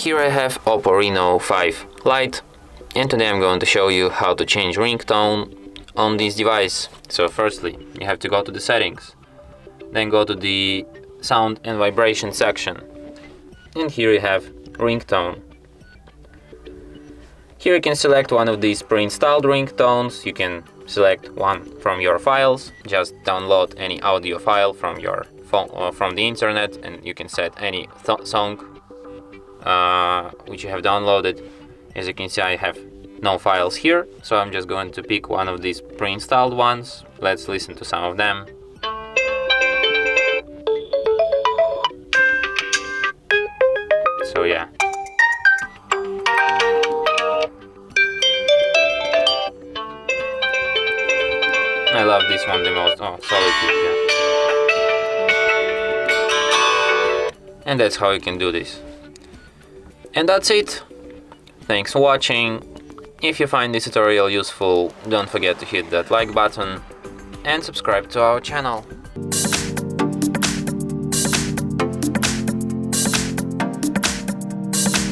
Here I have OPPO Reno5 Lite, and today I'm going to show you how to change ringtone on this device. So firstly, you have to go to the settings, then go to the sound and vibration section, and here you have ringtone. Here you can select one of these pre-installed ringtones. You can select one from your files, just download any audio file from your phone or from the internet, and you can set any song which you have downloaded. As you can see, I have no files here, so I'm just going to pick one of these pre-installed ones. Let's listen to some of them. So yeah. I love this one the most. Oh, Solitude, yeah. And that's how you can do this. And that's it. Thanks for watching. If you find this tutorial useful, don't forget to hit that like button and subscribe to our channel.